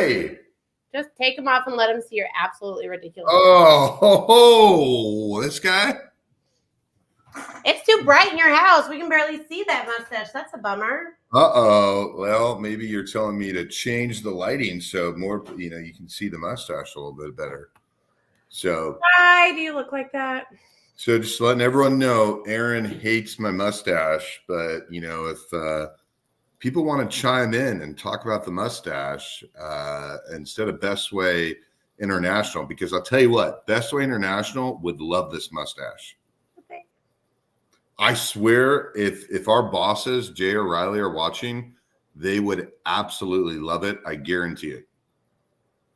Why? Just take them off and let them see your absolutely ridiculous. Oh, this guy? It's too bright in your house. We can barely see that mustache. That's a bummer. Uh-oh. Well, maybe you're telling me to change the lighting so more, you can see the mustache a little bit better. So why do you look like that? So just letting everyone know, Aaron hates my mustache, but if people want to chime in and talk about the mustache instead of Bestway International, because I'll tell you what, Bestway International would love this mustache. Okay. I swear, if our bosses, Jay or Riley, are watching, they would absolutely love it. I guarantee it.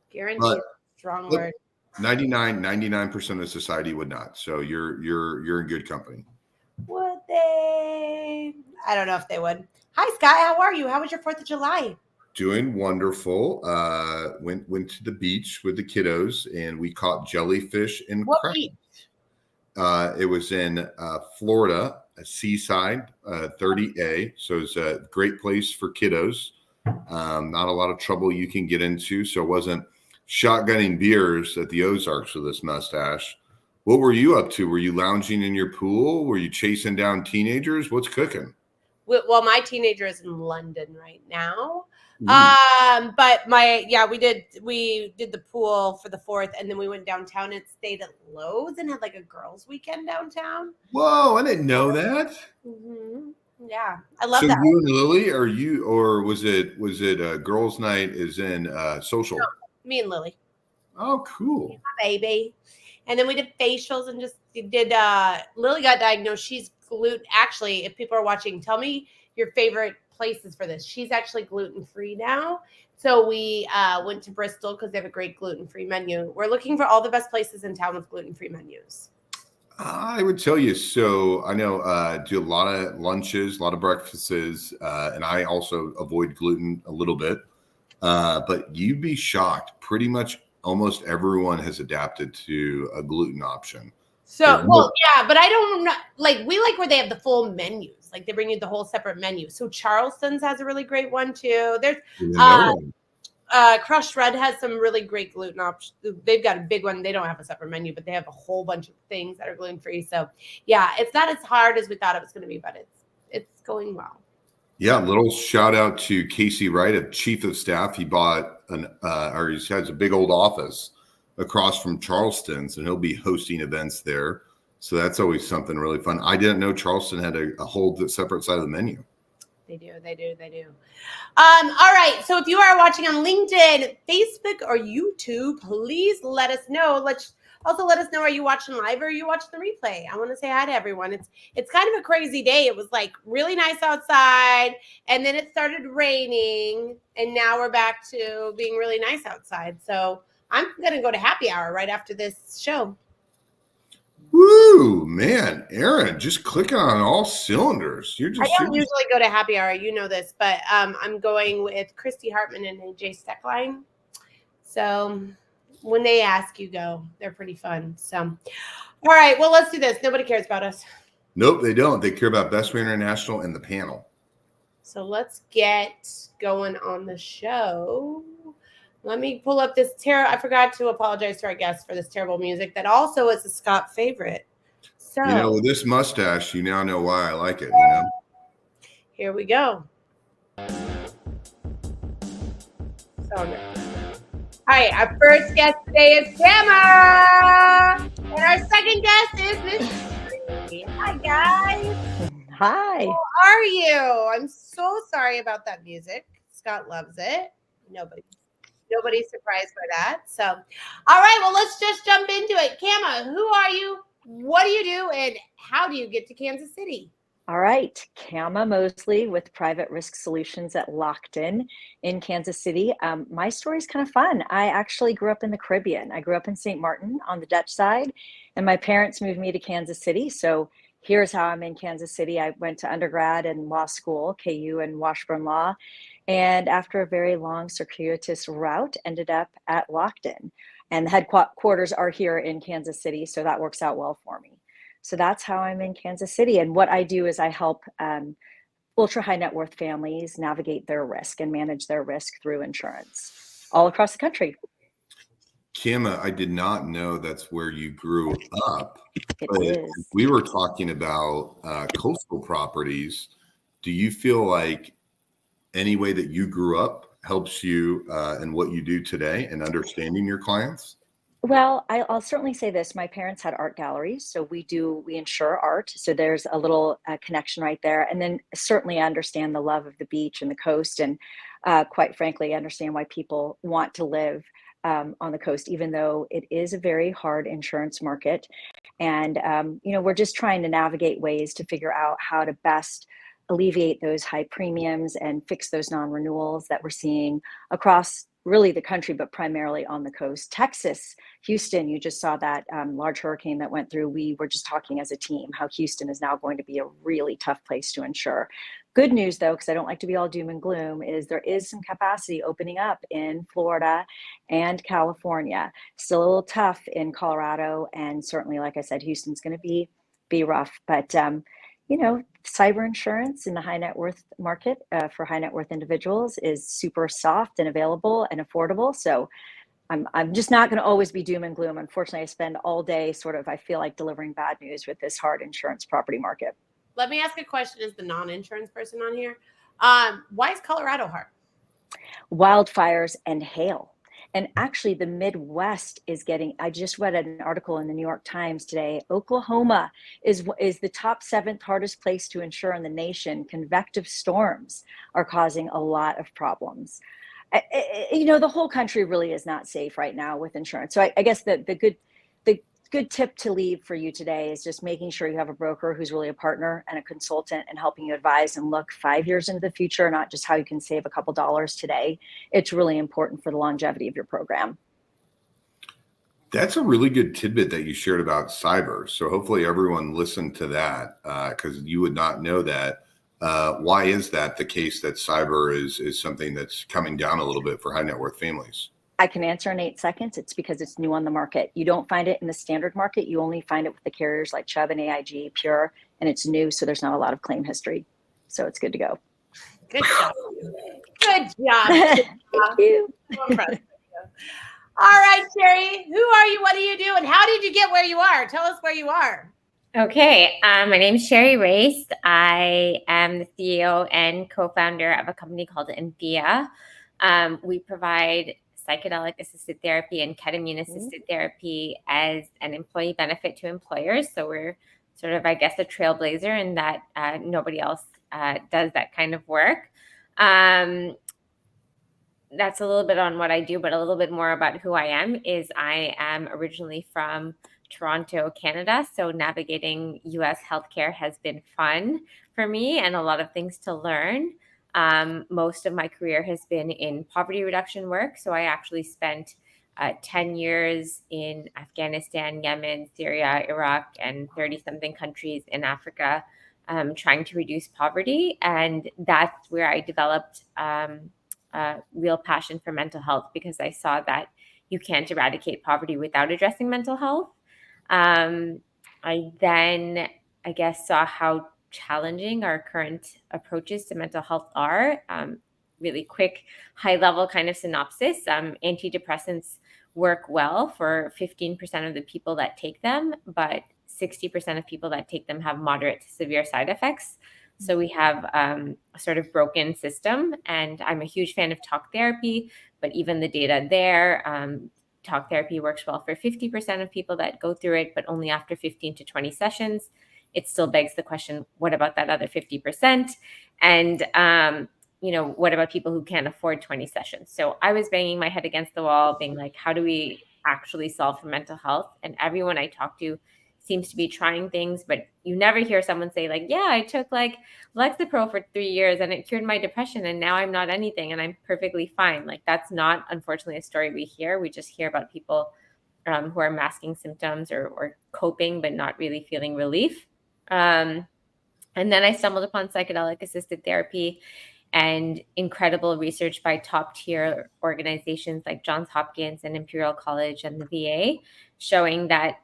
Guarantee, strong word. 99% of society would not. So you're in good company. Would they? I don't know if they would. Hi, Sky. How are you? How was your 4th of July? Doing wonderful. Went to the beach with the kiddos, and we caught jellyfish in what beach? It was in Florida, a seaside, 30A. So it's a great place for kiddos. Not a lot of trouble you can get into. So it wasn't shotgunning beers at the Ozarks with this mustache. What were you up to? Were you lounging in your pool? Were you chasing down teenagers? What's cooking? Well, my teenager is in London right now. But we did the pool for the 4th, and then we went downtown and stayed at Lowe's and had like a girls' weekend downtown. Whoa, I didn't know that. Mm-hmm. Yeah, I love that. So you and Lily, or was it a girls' night? Is in social? No, me and Lily. Oh, cool, baby. And then we did facials and just did. Lily got diagnosed. She's gluten. Actually, if people are watching, tell me your favorite places for this. She's actually gluten-free now. So we went to Bristol because they have a great gluten-free menu. We're looking for all the best places in town with gluten-free menus. I would tell you. So I know do a lot of lunches, a lot of breakfasts, and I also avoid gluten a little bit. But you'd be shocked. Pretty much almost everyone has adapted to a gluten option. So, but I don't we like where they have the full menus. Like they bring you the whole separate menu. So Charleston's has a really great one too. There's Crushed Red has some really great gluten options. They've got a big one. They don't have a separate menu, but they have a whole bunch of things that are gluten free. So yeah, it's not as hard as we thought it was going to be, but it's going well. Yeah, little shout out to Casey Wright, a chief of staff. He bought he has a big old office across from Charleston's, and he'll be hosting events there. So that's always something really fun. I didn't know Charleston had a whole separate side of the menu. They do. All right. So if you are watching on LinkedIn, Facebook, or YouTube, please let us know. Also let us know, are you watching live or are you watching the replay? I want to say hi to everyone. It's kind of a crazy day. It was like really nice outside, and then it started raining, and now we're back to being really nice outside. So I'm going to go to happy hour right after this show. Woo, man. Aaron, just clicking on all cylinders. I don't usually go to happy hour. You know this, but I'm going with Christy Hartman and AJ Steckline. So when they ask, you go. They're pretty fun. So, all right. Well, let's do this. Nobody cares about us. Nope, they don't. They care about Bestway International and the panel. So let's get going on the show. Let me pull up this I forgot to apologize to our guests for this terrible music that also is a Scott favorite. So with this mustache, you now know why I like it, Here we go. So good. All right, our first guest today is Tamara. And our second guest is Miss Tree. Hi, guys. Hi. How are you? I'm so sorry about that music. Scott loves it. Nobody's surprised by that. So, all right, well, let's just jump into it. Kama, who are you? What do you do? And how do you get to Kansas City? All right. Kama Moseley with Private Risk Solutions at Lockton in Kansas City. My story is kind of fun. I actually grew up in the Caribbean. I grew up in St. Martin on the Dutch side, and my parents moved me to Kansas City. So here's how I'm in Kansas City. I went to undergrad and law school, KU and Washburn Law. And after a very long circuitous route, ended up at Lockton. And the headquarters are here in Kansas City, so that works out well for me. So that's how I'm in Kansas City. And what I do is I help ultra high net worth families navigate their risk and manage their risk through insurance. all across the country. Kim, I did not know that's where you grew up. It But is. we were talking about coastal properties. Do you feel like any way that you grew up helps you in what you do today and understanding your clients? Well, I'll certainly say this. My parents had art galleries, so we insure art. So there's a little connection right there. And then certainly I understand the love of the beach and the coast. And quite frankly, I understand why people want to live on the coast, even though it is a very hard insurance market. And, we're just trying to navigate ways to figure out how to best alleviate those high premiums and fix those non-renewals that we're seeing across really the country, but primarily on the coast. Texas, Houston, you just saw that large hurricane that went through. We were just talking as a team how Houston is now going to be a really tough place to insure. Good news, though, because I don't like to be all doom and gloom, is there is some capacity opening up in Florida and California. Still a little tough in Colorado, and certainly, like I said, Houston's going to be rough. But cyber insurance in the high net worth market for high net worth individuals is super soft and available and affordable. So I'm just not going to always be doom and gloom. Unfortunately, I spend all day I feel like delivering bad news with this hard insurance property market. Let me ask a question as the non-insurance person on here. Why is Colorado hard? Wildfires and hail. And actually, the Midwest is I just read an article in the New York Times today. Oklahoma is the top 7th hardest place to insure in the nation. Convective storms are causing a lot of problems. The whole country really is not safe right now with insurance. So I guess the good tip to leave for you today is just making sure you have a broker who's really a partner and a consultant and helping you advise and look 5 years into the future, not just how you can save a couple dollars today. It's really important for the longevity of your program. That's a really good tidbit that you shared about cyber. So hopefully everyone listened to that because you would not know that. Why is that the case that cyber is something that's coming down a little bit for high net worth families? I can answer in 8 seconds. It's because it's new on the market. You don't find it in the standard market. You only find it with the carriers like Chubb and AIG, Pure, and it's new, so there's not a lot of claim history. So it's good to go. Good job. Good job. Thank you. All right, Sherry, who are you? What do you do? And how did you get where you are? Tell us where you are. Okay, my name is Sherry Rais. I am the CEO and co-founder of a company called Enthea. We provide psychedelic assisted therapy and ketamine assisted therapy as an employee benefit to employers. So we're sort of, I guess, a trailblazer in that nobody else does that kind of work. That's a little bit on what I do, but a little bit more about who I am is I am originally from Toronto, Canada. So navigating US healthcare has been fun for me and a lot of things to learn. Most of my career has been in poverty reduction work. So I actually spent 10 years in Afghanistan, Yemen, Syria, Iraq, and 30-something countries in Africa trying to reduce poverty. And that's where I developed a real passion for mental health because I saw that you can't eradicate poverty without addressing mental health. I then, I guess, saw how challenging our current approaches to mental health are. Really quick, high-level kind of synopsis. Antidepressants work well for 15% of the people that take them, but 60% of people that take them have moderate to severe side effects. So we have a sort of broken system, and I'm a huge fan of talk therapy, but even the data there, talk therapy works well for 50% of people that go through it, but only after 15 to 20 sessions. It still begs the question, what about that other 50%? And, what about people who can't afford 20 sessions? So I was banging my head against the wall, being like, how do we actually solve for mental health? And everyone I talk to seems to be trying things, but you never hear someone say like, yeah, I took like Lexapro for 3 years and it cured my depression and now I'm not anything and I'm perfectly fine. Like that's not, unfortunately, a story we hear. We just hear about people who are masking symptoms or coping, but not really feeling relief. And then I stumbled upon psychedelic assisted therapy and incredible research by top tier organizations like Johns Hopkins and Imperial College and the VA, showing that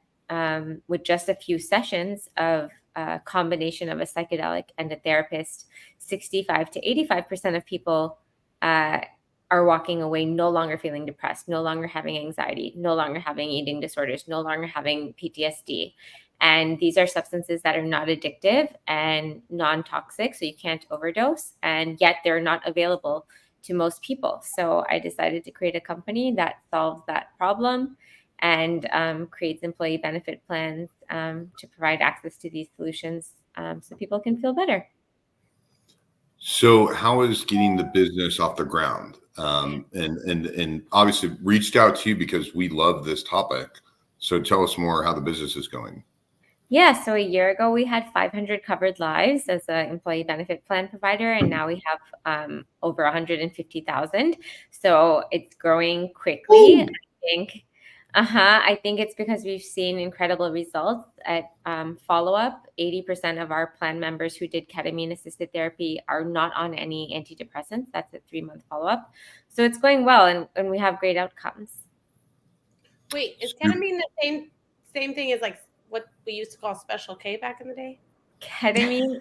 with just a few sessions of a combination of a psychedelic and a therapist, 65 to 85% of people are are walking away no longer feeling depressed, no longer having anxiety, no longer having eating disorders, no longer having PTSD. And these are substances that are not addictive and non-toxic, so you can't overdose, and yet they're not available to most people. So I decided to create a company that solves that problem and creates employee benefit plans to provide access to these solutions so people can feel better. So how is getting the business off the ground? And obviously reached out to you because we love this topic. So tell us more how the business is going. Yeah, so a year ago we had 500 covered lives as an employee benefit plan provider, and now we have over 150,000. So it's growing quickly. Ooh. I think it's because we've seen incredible results at follow-up. 80% of our plan members who did ketamine-assisted therapy are not on any antidepressants. That's a 3-month follow-up. So it's going well, and we have great outcomes. Wait, is ketamine the same thing as like what we used to call Special K back in the day? Ketamine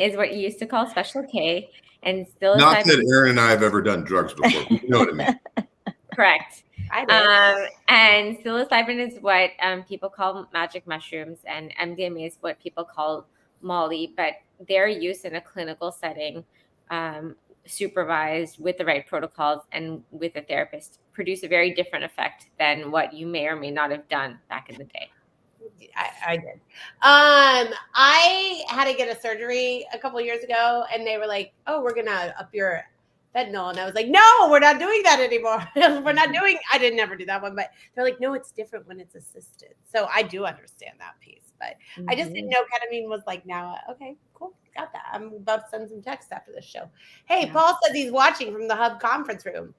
is what you used to call Special K, and Not psilocybin. that Aaron and I have ever done drugs before. But you know what I mean. Correct. I did. And psilocybin is what people call magic mushrooms, and MDMA is what people call Molly, but their use in a clinical setting, supervised with the right protocols and with a therapist, produce a very different effect than what you may or may not have done back in the day. I did. I had to get a surgery a couple of years ago, and they were like, "Oh, we're gonna up your fentanyl," and I was like, "No, we're not doing that anymore. We're not doing." I didn't never do that one, but they're like, "No, it's different when it's assisted." So I do understand that piece, but I just didn't know ketamine was like now. Okay, cool, got that. I'm about to send some text after this show. Hey, Paul says he's watching from the Hub conference room.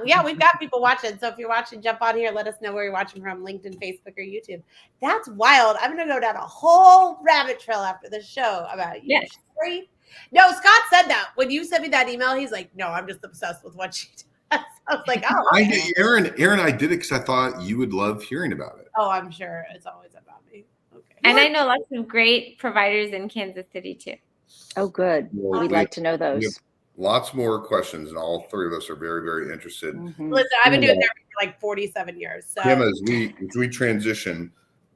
Yeah, we've got people watching. So if you're watching, jump on here. Let us know where you're watching from, LinkedIn, Facebook, or YouTube. That's wild. I'm going to go down a whole rabbit trail after this show about you. Yes. Sherry. No, Scott said that. When you sent me that email, he's like, "No, I'm just obsessed with what she does." I was like, "Oh, okay." Aaron, I did it because I thought you would love hearing about it. Oh, I'm sure it's always about me. Okay. And I know lots of great providers in Kansas City too. Oh, good. Well, We'd like to know we have those. lots more questions, and all three of us are very, very interested. Listen, I've been doing therapy for like 47 years. So Kim, as we transition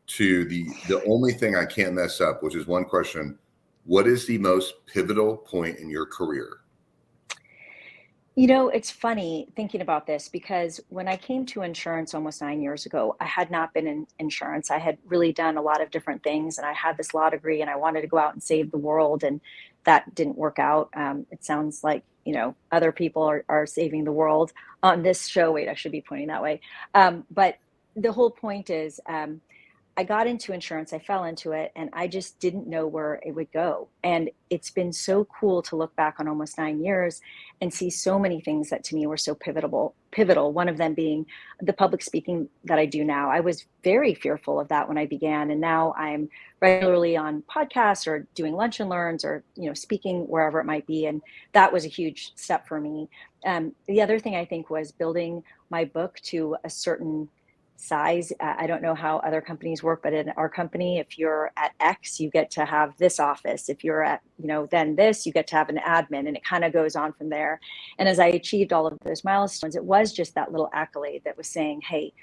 to the only thing I can't mess up, which is one question: what is the most pivotal point in your career? You know, it's funny thinking about this because when I came to insurance almost 9 years ago, I had not been in insurance. I had really done a lot of different things, and I had this law degree, and I wanted to go out and save the world, and that didn't work out. It sounds like, you know, other people are saving the world on this show. Wait, I should be pointing that way. But the whole point is, I got into insurance, I fell into it, and I just didn't know where it would go. And it's been so cool to look back on almost 9 years and see so many things that to me were so pivotal. One of them being the public speaking that I do now. I was very fearful of that when I began, and now I'm regularly on podcasts or doing lunch and learns or, you know, speaking wherever it might be. And that was a huge step for me. The other thing I think was building my book to a certain size. I don't know how other companies work, but in our company, if you're at X, you get to have this office. If you're at, you know, then this, you get to have an admin, and it kind of goes on from there. And as I achieved all of those milestones, it was just that little accolade that was saying, hey,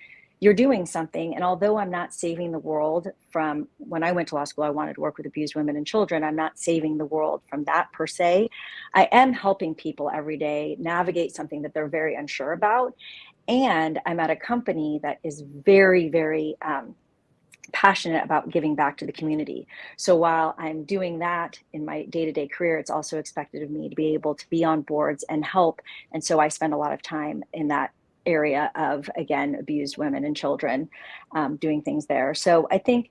you're doing something. And although I'm not saving the world from when I went to law school, I wanted to work with abused women and children. I'm not saving the world from that per se. I am helping people every day navigate something that they're very unsure about. And I'm at a company that is very, very passionate about giving back to the community. So while I'm doing that in my day-to-day career, it's also expected of me to be able to be on boards and help. And so I spend a lot of time in that area of, again, abused women and children, doing things there. So I think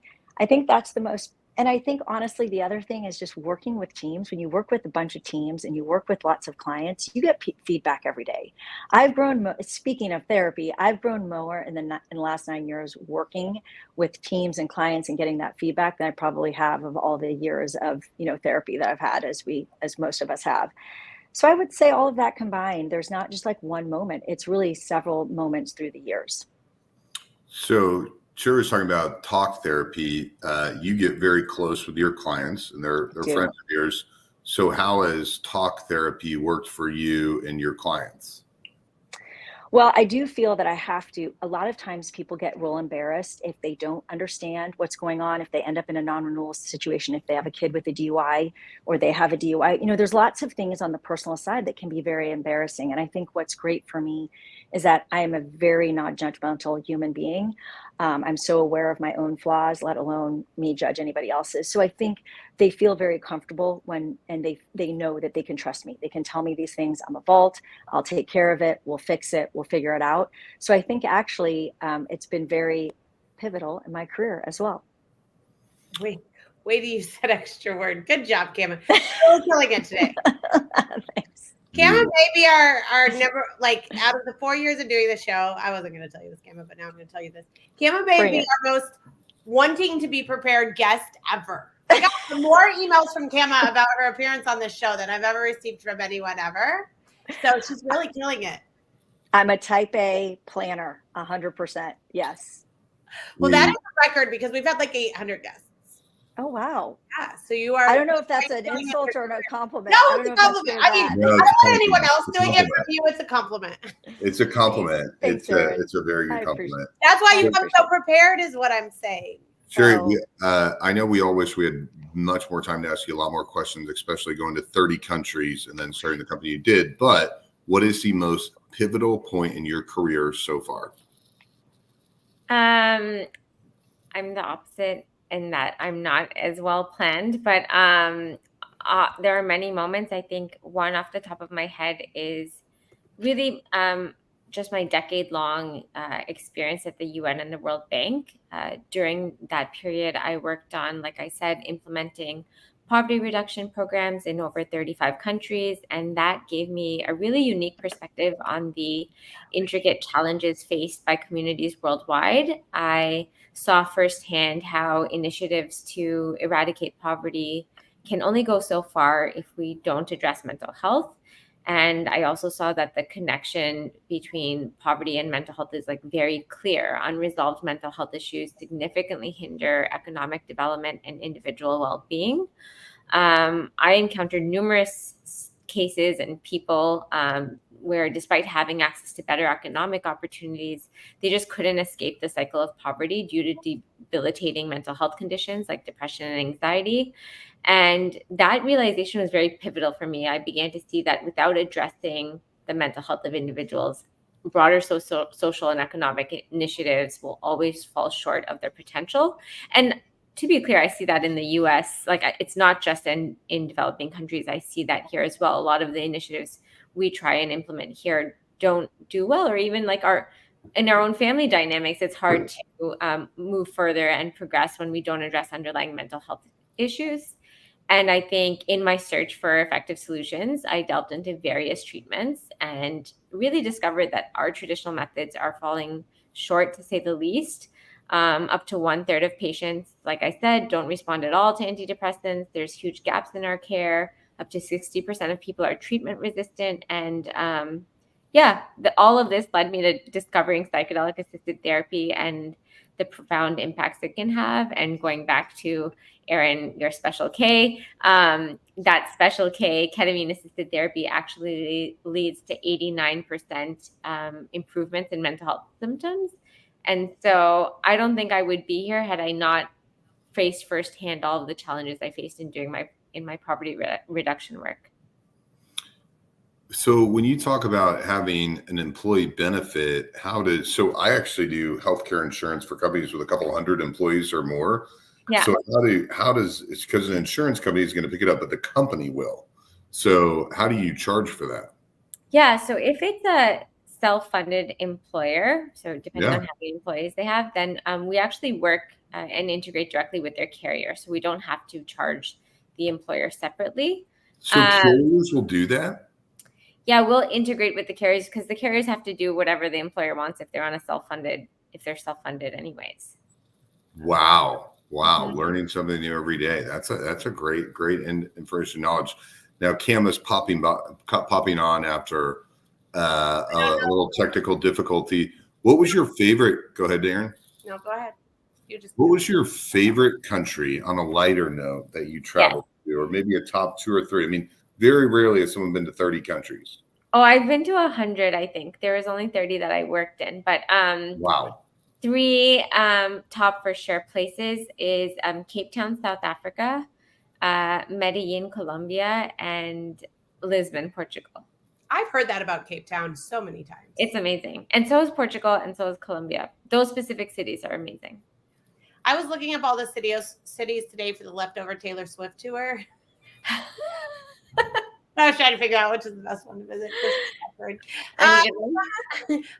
that's the most. And I think, honestly, the other thing is just working with teams. When you work with a bunch of teams and you work with lots of clients, you get feedback every day. I've grown, speaking of therapy, I've grown more in the last 9 years working with teams and clients and getting that feedback than I probably have of all the years of, you know, therapy that I've had, as most of us have. So I would say all of that combined, there's not just like one moment. It's really several moments through the years. So Sherry was talking about talk therapy. You get very close with your clients, and they're friends of yours. So how has talk therapy worked for you and your clients? Well, I do feel that I have to. A lot of times people get real embarrassed if they don't understand what's going on, if they end up in a non-renewal situation, if they have a kid with a DUI or they have a DUI. There's lots of things on the personal side that can be very embarrassing. And I think what's great for me is that I am a very non-judgmental human being. I'm so aware of my own flaws, let alone me judge anybody else's. So I think they feel very comfortable and they know that they can trust me. They can tell me these things. I'm a vault. I'll take care of it. We'll fix it. We'll figure it out. So I think actually it's been very pivotal in my career as well. Wait till you said extra word. Good job, Cam. You're killing it today. Thanks. Cam and Baby are never, like, out of the 4 years of doing the show, I wasn't going to tell you this, Cam, but now I'm going to tell you this. Cam and Baby are most wanting to be prepared guest ever. I got more emails from Cama about her appearance on this show than I've ever received from anyone ever. So she's really killing it. I'm a type A planner, 100%. Yes. Well, that is a record because we've had like 800 guests. Oh, wow. Yeah. So you are. I don't know if that's an insult or a compliment. No, it's a compliment. I mean, I don't want anyone else doing it for you. It's a compliment. It's a compliment. Thanks, it's a very good compliment. That's why you come so prepared is what I'm saying. Sherry, I know we all wish we had much more time to ask you a lot more questions, especially going to 30 countries and then starting the company you did. But what is the most pivotal point in your career so far? I'm the opposite in that I'm not as well planned, but there are many moments. I think one off the top of my head is really just my decade-long experience at the UN and the World Bank. During that period, I worked on, like I said, implementing poverty reduction programs in over 35 countries. And that gave me a really unique perspective on the intricate challenges faced by communities worldwide. I saw firsthand how initiatives to eradicate poverty can only go so far if we don't address mental health. And I also saw that the connection between poverty and mental health is like very clear. Unresolved mental health issues significantly hinder economic development and individual well-being. I encountered numerous cases and people where despite having access to better economic opportunities, they just couldn't escape the cycle of poverty due to debilitating mental health conditions like depression and anxiety. And that realization was very pivotal for me. I began to see that without addressing the mental health of individuals, broader social and economic initiatives will always fall short of their potential. And to be clear, I see that in the US, like it's not just in developing countries. I see that here as well. A lot of the initiatives we try and implement here don't do well, or even like in our own family dynamics, it's hard to move further and progress when we don't address underlying mental health issues. And I think in my search for effective solutions, I delved into various treatments and really discovered that our traditional methods are falling short, to say the least. Up to 1/3 of patients, like I said, don't respond at all to antidepressants. There's huge gaps in our care. Up to 60% of people are treatment resistant. And all of this led me to discovering psychedelic assisted therapy and the profound impacts it can have. And going back to Erin, your special K, that special K, ketamine assisted therapy, actually leads to 89% improvements in mental health symptoms. And so I don't think I would be here had I not faced firsthand all of the challenges I faced in doing my poverty reduction work. So when you talk about having an employee benefit, so I actually do healthcare insurance for companies with a couple hundred employees or more. Yeah. So it's because an insurance company is going to pick it up, but the company will. So how do you charge for that? Yeah. So if it's a self-funded employer, so depending on how many employees they have, then we actually work and integrate directly with their carrier. So we don't have to charge the employer separately. So carriers will do that? Yeah, we'll integrate with the carriers because the carriers have to do whatever the employer wants if they're self-funded anyways. Wow. Mm-hmm. Learning something new every day. That's a great information knowledge. Now Cam is popping on after a little technical difficulty. What was your favorite? Go ahead, Darren. No, go ahead. What was your favorite country on a lighter note that you traveled to? or maybe a top 2 or 3? I mean, very rarely has someone been to 30 countries. Oh, I've been to 100, I think. There was only 30 that I worked in. But Wow. 3 top for sure places is Cape Town, South Africa, Medellin, Colombia, and Lisbon, Portugal. I've heard that about Cape Town so many times. It's amazing. And so is Portugal, and so is Colombia. Those specific cities are amazing. I was looking up all the cities today for the leftover Taylor Swift tour. I was trying to figure out which is the best one to visit. I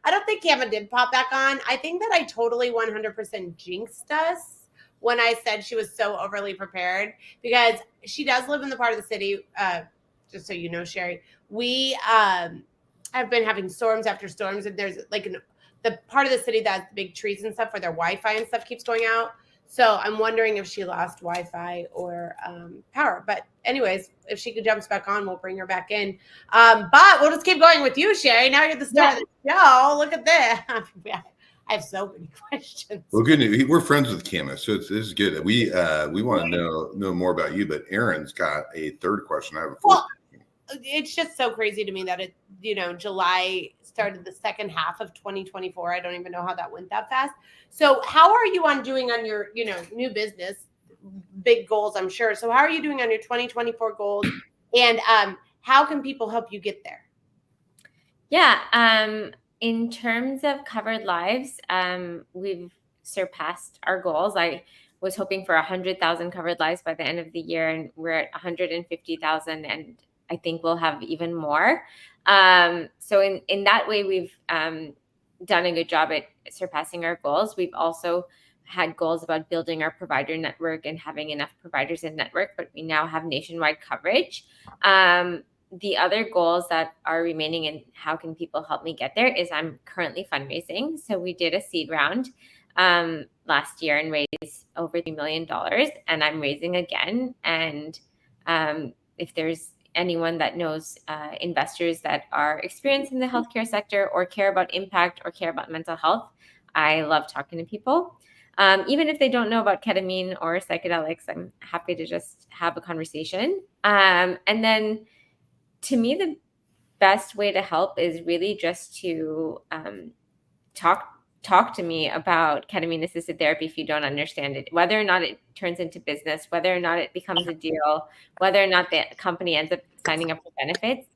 don't think Kama did pop back on. I think that I totally 100% jinxed us when I said she was so overly prepared, because she does live in the part of the city, just so you know, Sherry, we have been having storms after storms, and there's like the part of the city that has big trees and stuff where their Wi-Fi and stuff keeps going out. So I'm wondering if she lost Wi-Fi or power. But anyways, if she jumps back on, we'll bring her back in. But we'll just keep going with you, Sherry. Now you're the star of the show. Look at that. I have so many questions. Well, good news. We're friends with Kama, so this is good. We want to know more about you, but Aaron's got a third question. I have a fourth. Well, it's just so crazy to me that July started the second half of 2024. I don't even know how that went that fast. So how are you doing on your, new business, big goals, I'm sure. So how are you doing on your 2024 goals, and how can people help you get there? Yeah. In terms of covered lives, we've surpassed our goals. I was hoping for 100,000 covered lives by the end of the year, and we're at 150,000, and I think we'll have even more. So in that way, we've done a good job at surpassing our goals. We've also had goals about building our provider network and having enough providers in network, but we now have nationwide coverage. The other goals that are remaining and how can people help me get there is I'm currently fundraising. So we did a seed round last year and raised over $3 million, and I'm raising again. And if there's anyone that knows investors that are experienced in the healthcare sector or care about impact or care about mental health, I love talking to people. Even if they don't know about ketamine or psychedelics, I'm happy to just have a conversation. And then to me, the best way to help is really just to talk to me about ketamine assisted therapy if you don't understand it, whether or not it turns into business, whether or not it becomes a deal, whether or not the company ends up signing up for benefits.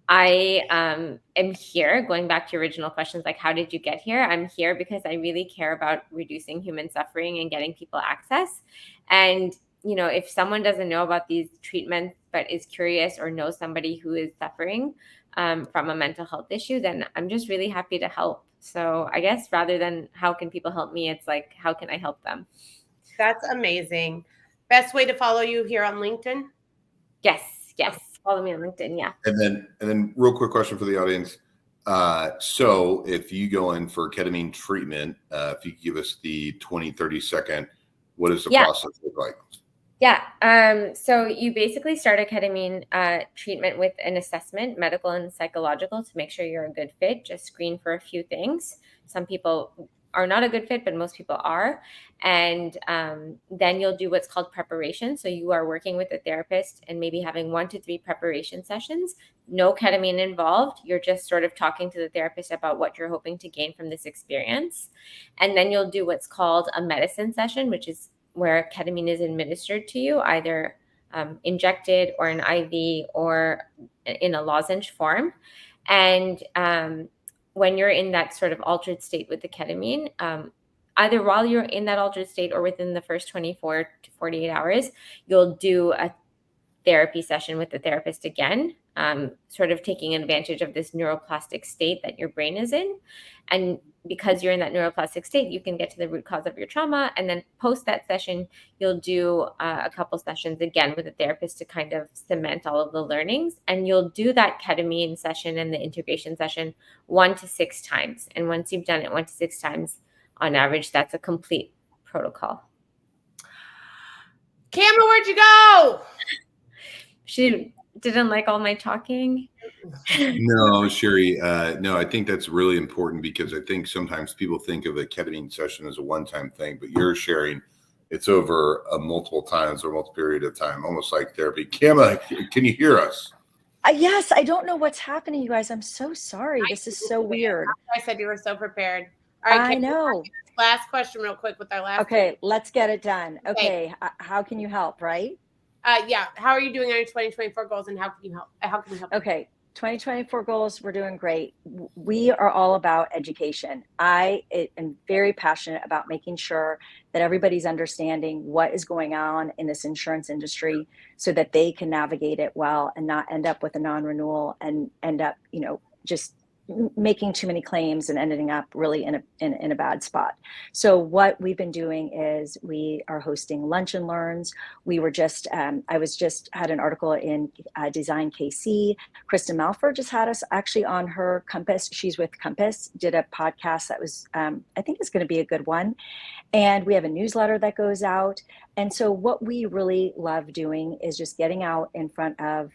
I am here, going back to your original questions, like how did you get here? I'm here because I really care about reducing human suffering and getting people access. And, if someone doesn't know about these treatments but is curious or knows somebody who is suffering from a mental health issue, then I'm just really happy to help. So I guess rather than how can people help me, it's like, how can I help them? That's amazing. Best way to follow you here on LinkedIn? Yes. Follow me on LinkedIn. Yeah. And then real quick question for the audience. So if you go in for ketamine treatment, if you give us the 20, 30 second, what does the process look like? Yeah. So you basically start a ketamine treatment with an assessment, medical and psychological, to make sure you're a good fit. Just screen for a few things. Some people are not a good fit, but most people are. And then you'll do what's called preparation. So you are working with a therapist and maybe having 1 to 3 preparation sessions. No ketamine involved. You're just sort of talking to the therapist about what you're hoping to gain from this experience. And then you'll do what's called a medicine session, which is where ketamine is administered to you, either injected or an IV or in a lozenge form. And when you're in that sort of altered state with the ketamine, either while you're in that altered state or within the first 24 to 48 hours, you'll do a therapy session with the therapist again, sort of taking advantage of this neuroplastic state that your brain is in. And because you're in that neuroplastic state, you can get to the root cause of your trauma. And then post that session, you'll do a couple sessions again with a therapist to kind of cement all of the learnings. And you'll do that ketamine session and the integration session 1 to 6 times. And once you've done it 1 to 6 times, on average, that's a complete protocol. Kama, where'd you go? She didn't like all my talking. No, Sherry. No, I think that's really important because I think sometimes people think of a ketamine session as a one-time thing, but you're sharing it's over multiple times or multiple period of time, almost like therapy. Kama, can you hear us? Yes, I don't know what's happening, you guys. I'm so sorry. This is so weird. I said you were so prepared. All right, I know. Last question real quick with our last. Okay, let's get it done. Okay, how can you help, right? Yeah. How are you doing on your 2024 goals, and how can you help? How can we help? Okay, 2024 goals, we're doing great. We are all about education. I am very passionate about making sure that everybody's understanding what is going on in this insurance industry so that they can navigate it well and not end up with a non-renewal and end up, just making too many claims and ending up really in a bad spot. So what we've been doing is we are hosting lunch and learns. We were just I was just had an article in Design KC. Kristen Malford just had us actually on her Compass. She's with Compass, did a podcast that was I think is going to be a good one. And we have a newsletter that goes out. And so what we really love doing is just getting out in front of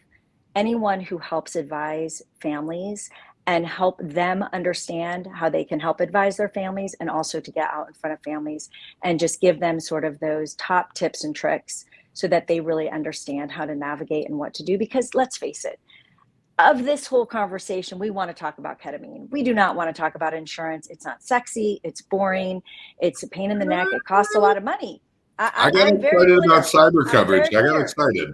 anyone who helps advise families and help them understand how they can help advise their families, and also to get out in front of families and just give them sort of those top tips and tricks so that they really understand how to navigate and what to do. Because let's face it, of this whole conversation, we want to talk about ketamine. We do not want to talk about insurance. It's not sexy. It's boring. It's a pain in the neck. It costs a lot of money. I got excited about cyber coverage. I got excited.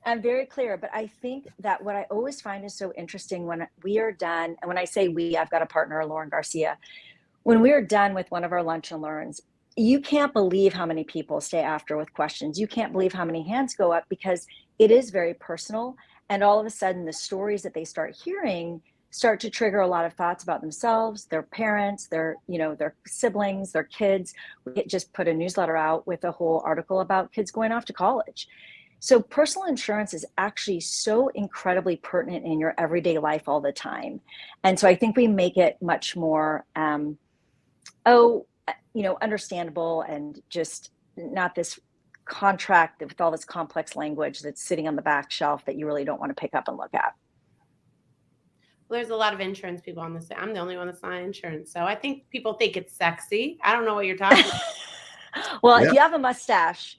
I'm very clear, but I think that what I always find is so interesting when we are done, and when I say we, I've got a partner, Lauren Garcia. When we are done with one of our lunch and learns, you can't believe how many people stay after with questions. You can't believe how many hands go up, because it is very personal. And all of a sudden, the stories that they start hearing start to trigger a lot of thoughts about themselves, their parents, their siblings, their kids. We just put a newsletter out with a whole article about kids going off to college. So personal insurance is actually so incredibly pertinent in your everyday life all the time. And so I think we make it much more, understandable, and just not this contract with all this complex language that's sitting on the back shelf that you really don't want to pick up and look at. Well, there's a lot of insurance people on this. I'm the only one that's not insurance. So I think people think it's sexy. I don't know what you're talking about. Well, if you have a mustache,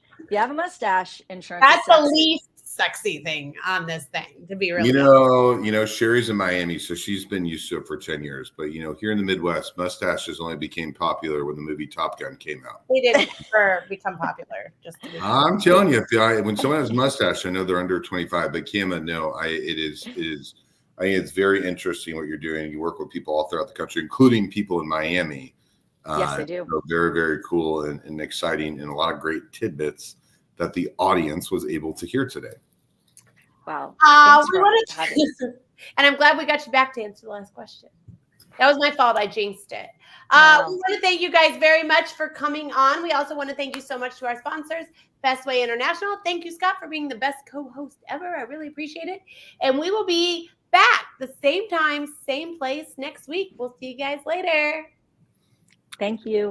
insurance. That's the least sexy thing on this thing, to be really honest. Sherry's in Miami, so she's been used to it for 10 years. But, here in the Midwest, mustaches only became popular when the movie Top Gun came out. They didn't become popular. I'm telling you, when someone has a mustache, I know they're under 25. But Kama, no, it is. I think it's very interesting what you're doing. You work with people all throughout the country, including people in Miami. Yes, I do. So very, very cool and exciting, and a lot of great tidbits that the audience was able to hear today. Wow. And I'm glad we got you back to answer the last question. That was my fault. I jinxed it. We want to thank you guys very much for coming on. We also want to thank you so much to our sponsors, Bestway International. Thank you, Scott, for being the best co-host ever. I really appreciate it. And we will be back the same time, same place next week. We'll see you guys later. Thank you.